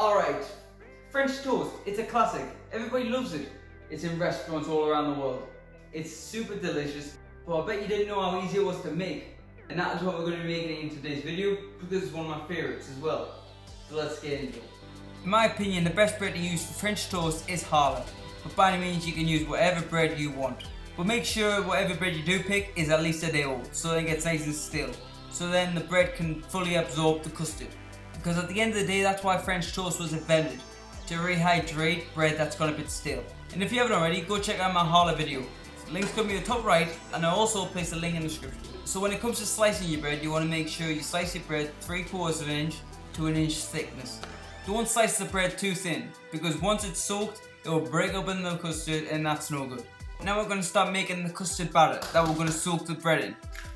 Alright, French toast, it's a classic. Everybody loves it. It's in restaurants all around the world. It's super delicious, but I bet you didn't know how easy it was to make. And that is what we're going to be making in today's video, because it's one of my favourites as well. So let's get into it. In my opinion, the best bread to use for French toast is challah, but by any means you can use whatever bread you want. But make sure whatever bread you do pick is at least a day old, so that it gets nice and still. So then the bread can fully absorb the custard. Because at the end of the day, that's why French toast was invented, to rehydrate bread that's gone a bit stale. And if you haven't already, go check out my challah video. The link's going to be in the top right, and I'll also place a link in the description. So when it comes to slicing your bread, you want to make sure you slice your bread 3/4 of an inch to an inch thickness. Don't slice the bread too thin, because once it's soaked, it will break up in the custard and that's no good. Now we're going to start making the custard batter that we're going to soak the bread in.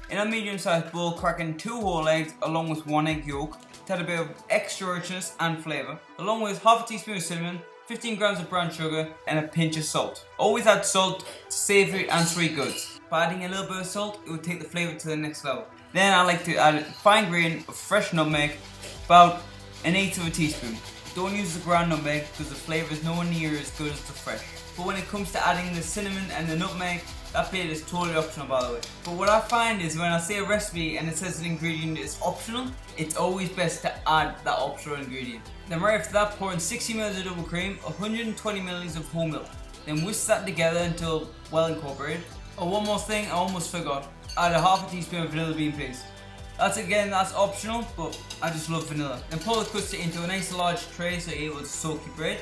In a medium-sized bowl, crack in 2 whole eggs along with 1 egg yolk to add a bit of extra richness and flavour, along with half a teaspoon of cinnamon, 15 grams of brown sugar and a pinch of salt. Always add salt to savoury and sweet goods. By adding a little bit of salt, it will take the flavour to the next level. Then I like to add a fine grain of fresh nutmeg, about 1/8 of a teaspoon. Don't use the ground nutmeg because the flavour is nowhere near as good as the fresh. But when it comes to adding the cinnamon and the nutmeg, that bit is totally optional, by the way. But what I find is when I see a recipe and it says an ingredient is optional, it's always best to add that optional ingredient. Then right after that, pour in 60 ml of double cream, 120 ml of whole milk. Then whisk that together until well incorporated. Oh, one more thing, I almost forgot. Add a half a teaspoon of vanilla bean paste. That's optional, but I just love vanilla. Then pour the custard into a nice large tray so you're able to soak your bread.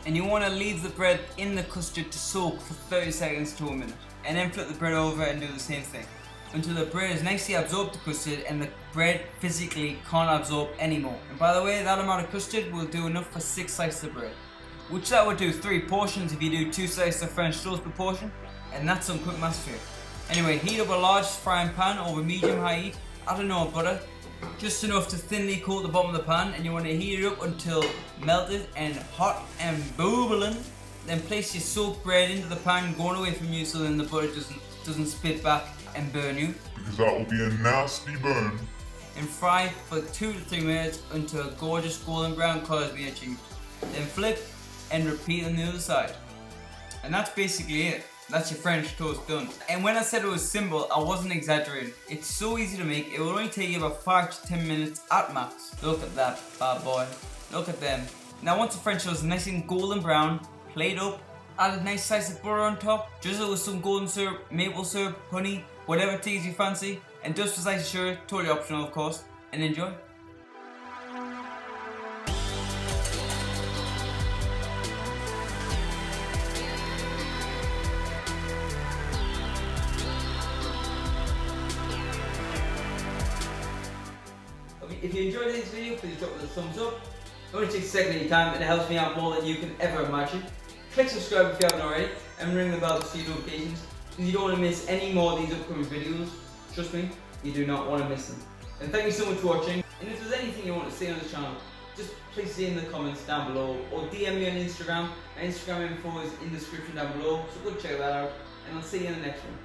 And you want to leave the bread in the custard to soak for 30 seconds to a minute. And then flip the bread over and do the same thing until the bread has nicely absorbed the custard and the bread physically can't absorb anymore. And by the way, that amount of custard will do enough for 6 slices of bread, which that would do 3 portions if you do 2 slices of French toast per portion, and that's some quick maths for you. Anyway, heat up a large frying pan over medium-high heat. Add a nut of butter, just enough to thinly coat the bottom of the pan, and you want to heat it up until melted and hot and bubbling. Then place your soaked bread into the pan, going away from you so then the butter doesn't spit back and burn you. Because that will be a nasty burn. And fry for 2 to 3 minutes until a gorgeous golden brown colour has been achieved. Then flip and repeat on the other side. And that's basically it. That's your French toast done. And when I said it was simple, I wasn't exaggerating. It's so easy to make, it will only take you about 5 to 10 minutes at max. Look at that bad boy. Look at them. Now once the French toast is nice and golden brown, plate up, add a nice slice of butter on top, drizzle with some golden syrup, maple syrup, honey, whatever teas you fancy, and dust with slices of sugar, totally optional of course, and enjoy. If you enjoyed this video, please drop it a thumbs up. It only takes a second of your time and it helps me out more than you can ever imagine. Click subscribe if you haven't already and ring the bell to see notifications because you don't want to miss any more of these upcoming videos. Trust me, you do not want to miss them. And thank you so much for watching. And if there's anything you want to see on this channel, just please say in the comments down below or DM me on Instagram. My Instagram info is in the description down below, so go check that out and I'll see you in the next one.